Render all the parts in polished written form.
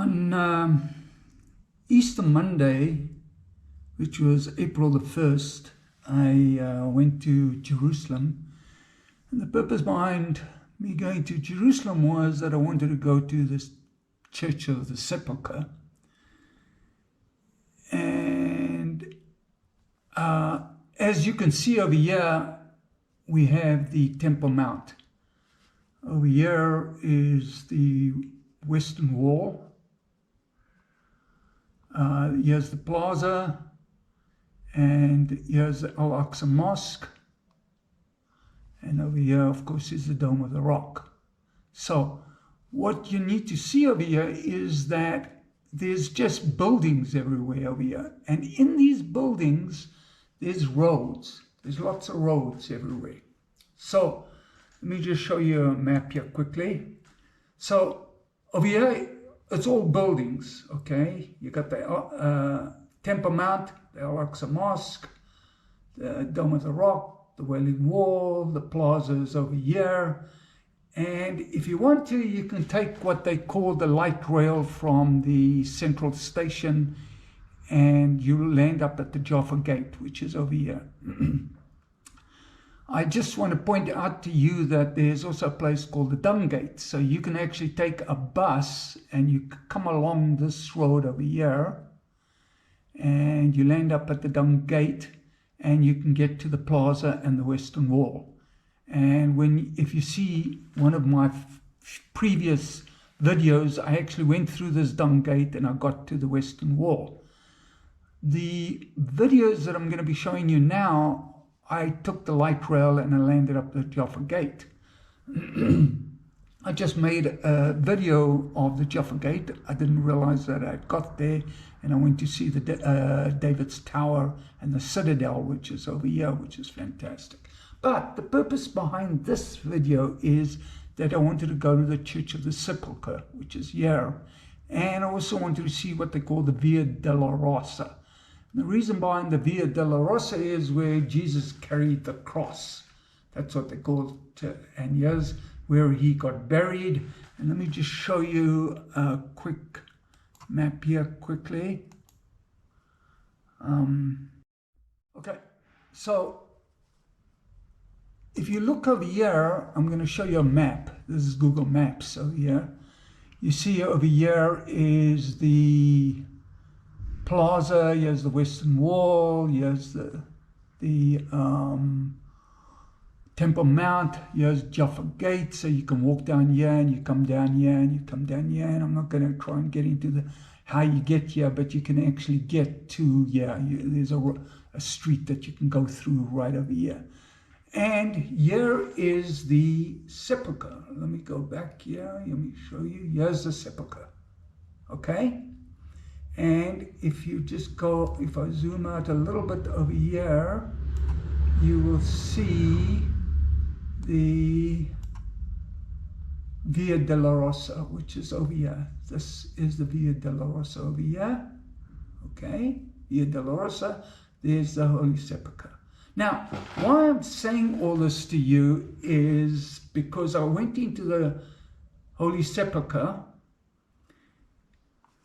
On Easter Monday, which was April the 1st, I went to Jerusalem. And the purpose behind me going to Jerusalem was that I wanted to go to this Church of the Sepulchre. And as you can see over here, we have the Temple Mount. Over here is the Western Wall. Here's the plaza, and here's the Al-Aqsa Mosque, and over here, of course, is the Dome of the Rock. So what you need to see over here is that there's just buildings everywhere over here, and in these buildings there's roads. There's lots of roads everywhere. So let me just show you a map here quickly. So over here, it's all buildings, okay? You got the Temple Mount, the Al-Aqsa Mosque, the Dome of the Rock, the Wailing Wall, the plaza is over here. And if you want to, you can take what they call the light rail from the central station, and you'll land up at the Jaffa Gate, which is over here. I just want to point out to you that there's also a place called the Dung Gate. So you can actually take a bus and you come along this road over here and you land up at the Dung Gate, and you can get to the plaza and the Western Wall. And if you see one of my previous videos, I actually went through this Dung Gate and I got to the Western Wall. The videos that I'm going to be showing you now, I took the light rail and I landed up at Jaffa Gate. I just made a video of the Jaffa Gate. I didn't realize that I got there, and I went to see the David's Tower and the Citadel, which is over here, which is fantastic. But the purpose behind this video is that I wanted to go to the Church of the Sepulchre, which is here. And I also wanted to see what they call the Via Dolorosa. The reason behind the Via Dolorosa is where Jesus carried the cross. That's what they call it. And here's where he got buried. And let me just show you a quick map here quickly. Okay, so if you look over here, I'm going to show you a map. This is Google Maps over here. You see over here is the plaza, here's the Western Wall, here's the Temple Mount, here's Jaffa Gate, so you can walk down here and you come down here and you come down here, and I'm not going to try and get into how you get here, but you can actually get to here. There's a street that you can go through right over here. And here is the sepulchre. Let me go back here, let me show you. Here's the sepulchre, okay? And if you just go, if I zoom out a little bit over here, you will see the Via Dolorosa, which is over here. This is the Via Dolorosa over here. Okay, Via Dolorosa, there's the Holy Sepulchre. Now, why I'm saying all this to you is because I went into the Holy Sepulchre,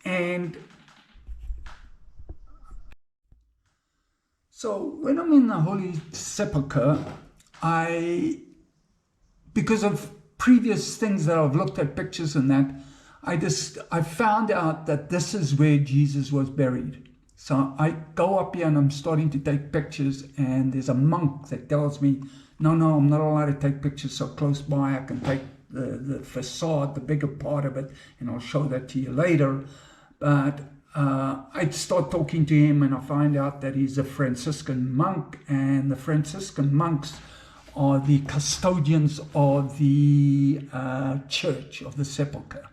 and so when I'm in the Holy Sepulchre, because of previous things that I've looked at, pictures and that, I found out that this is where Jesus was buried. So I go up here and I'm starting to take pictures, and there's a monk that tells me, no, I'm not allowed to take pictures so close by. I can take the facade, the bigger part of it, and I'll show that to you later. But I'd start talking to him, and I find out that he's a Franciscan monk, and the Franciscan monks are the custodians of the Church of the Sepulchre.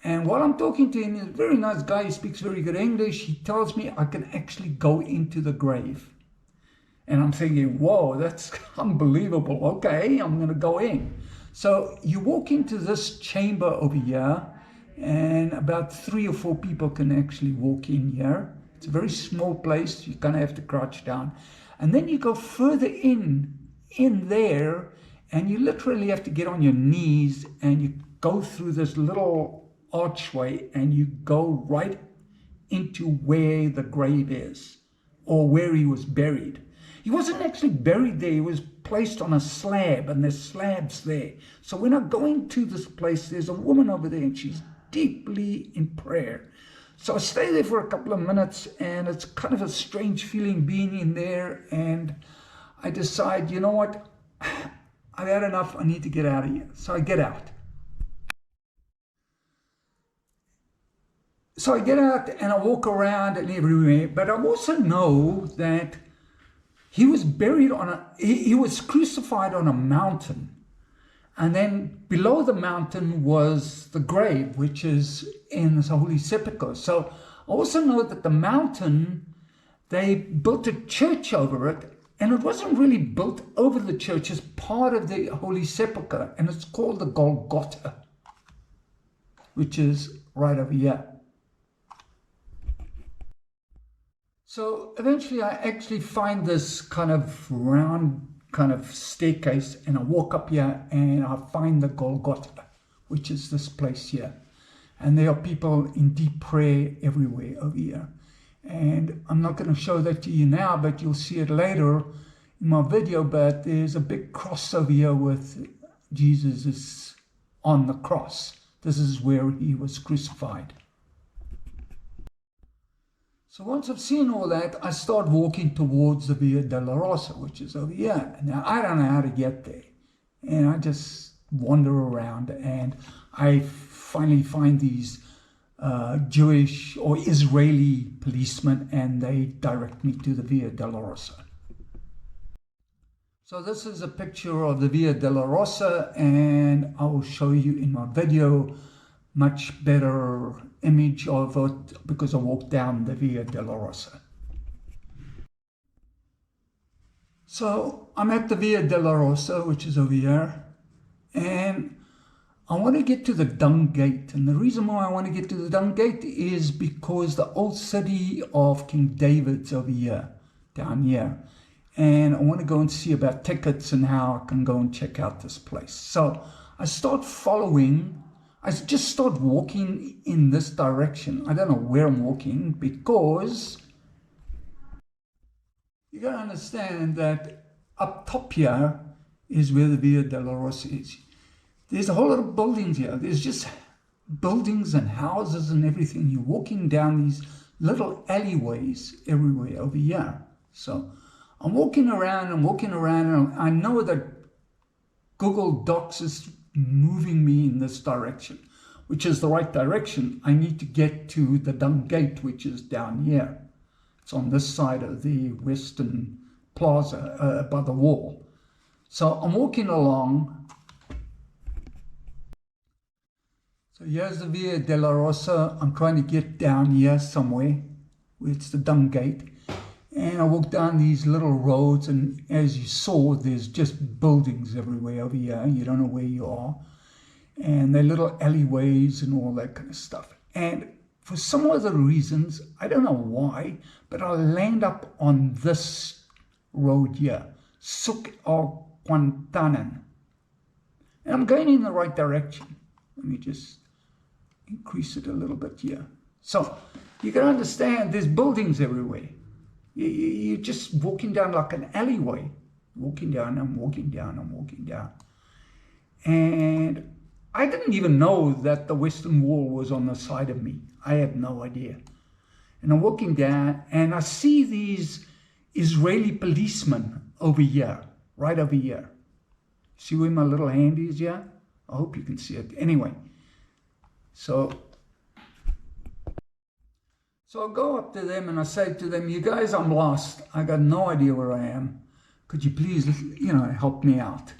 And while I'm talking to him, he's a very nice guy, he speaks very good English. He tells me I can actually go into the grave. And I'm thinking, whoa, that's unbelievable. Okay, I'm going to go in. So you walk into this chamber over here, and about 3 or 4 people can actually walk in here. It's a very small place. You kind of have to crouch down. And then you go further in there, and you literally have to get on your knees, and you go through this little archway and you go right into where the grave is, or where he was buried. He wasn't actually buried there. He was placed on a slab, and there's slabs there. So when I go into this place, there's a woman over there, and she's deeply in prayer. So I stay there for a couple of minutes, and it's kind of a strange feeling being in there, and I decide, you know what, I've had enough, I need to get out of here. So I get out. So I get out and I walk around and everywhere, but I also know that he was buried on he was crucified on a mountain. And then below the mountain was the grave, which is in the Holy Sepulchre. So I also know that the mountain, they built a church over it, and it wasn't really built over the church, it's part of the Holy Sepulchre, and it's called the Golgotha, which is right over here. So eventually I actually find this kind of round kind of staircase, and I walk up here and I find the Golgotha, which is this place here. And there are people in deep prayer everywhere over here. And I'm not going to show that to you now, but you'll see it later in my video. But there's a big cross over here with Jesus is on the cross. This is where he was crucified. So once I've seen all that, I start walking towards the Via Dolorosa, which is over here. Now, I don't know how to get there. And I just wander around, and I finally find these Jewish or Israeli policemen, and they direct me to the Via Dolorosa. So this is a picture of the Via Dolorosa, and I will show you in my video much better image of it because I walked down the Via Dolorosa. So I'm at the Via Dolorosa, which is over here, and I want to get to the Dung Gate. And the reason why I want to get to the Dung Gate is because the old city of King David's over here, down here. And I want to go and see about tickets and how I can go and check out this place. So I start following. I just start walking in this direction. I don't know where I'm walking, because you got to understand that up top here is where the Via Dolorosa is. There's a whole lot of buildings here. There's just buildings and houses and everything. You're walking down these little alleyways everywhere over here. So I'm walking around and I know that Google Docs is moving me in this direction, which is the right direction. I need to get to the Dung Gate, which is down here. It's on this side of the Western Plaza by the wall. So I'm walking along. So here's the Via Dolorosa. I'm trying to get down here somewhere where it's the Dung Gate. And I walk down these little roads, and as you saw, there's just buildings everywhere over here. You don't know where you are. And they're little alleyways and all that kind of stuff. And for some other reasons, I don't know why, but I land up on this road here, Suk al Quantanan. And I'm going in the right direction. Let me just increase it a little bit here. So you can understand there's buildings everywhere. You're just walking down like an alleyway. Walking down, I'm walking down, I'm walking down. And I didn't even know that the Western Wall was on the side of me. I had no idea. And I'm walking down, and I see these Israeli policemen over here, right over here. See where my little hand is here? I hope you can see it. Anyway, so I go up to them and I say to them, you guys, I'm lost. I got no idea where I am. Could you please, help me out?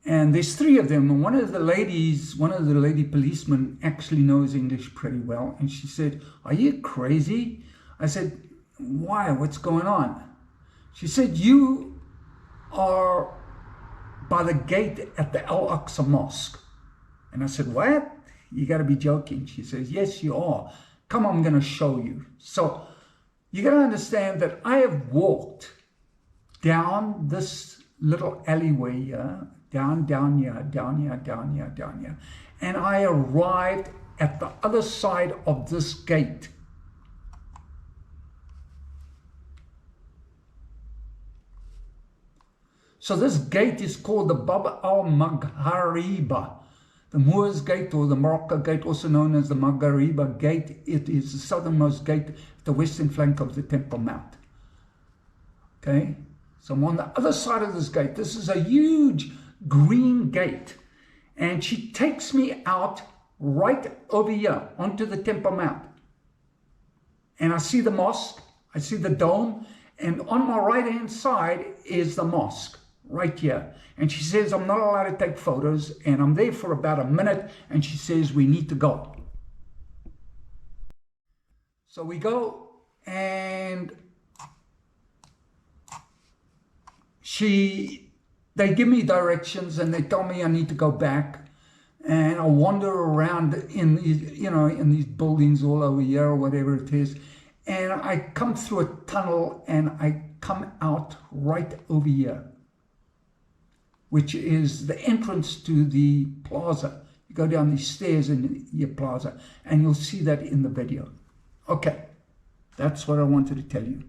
And there's three of them. And one of the lady policemen actually knows English pretty well. And she said, are you crazy? I said, why? What's going on? She said, you are by the gate at the Al-Aqsa Mosque. And I said, what? You got to be joking. She says, yes, you are. Come on, I'm going to show you. So you got to understand that I have walked down this little alleyway here, down here. And I arrived at the other side of this gate. So this gate is called the Bab al-Maghariba, the Moors Gate, or the Morocco Gate, also known as the Maghariba Gate. It is the southernmost gate at the western flank of the Temple Mount. Okay, so I'm on the other side of this gate. This is a huge green gate, and she takes me out right over here onto the Temple Mount. And I see the mosque, I see the dome, and on my right-hand side is the mosque, right here. And she says, I'm not allowed to take photos, and I'm there for about a minute, and she says, we need to go. So we go, and they give me directions, and they tell me I need to go back. And I wander around in these, in these buildings all over here, or whatever it is. And I come through a tunnel, and I come out right over here, which is the entrance to the plaza. You go down these stairs in your plaza, and you'll see that in the video. Okay, that's what I wanted to tell you.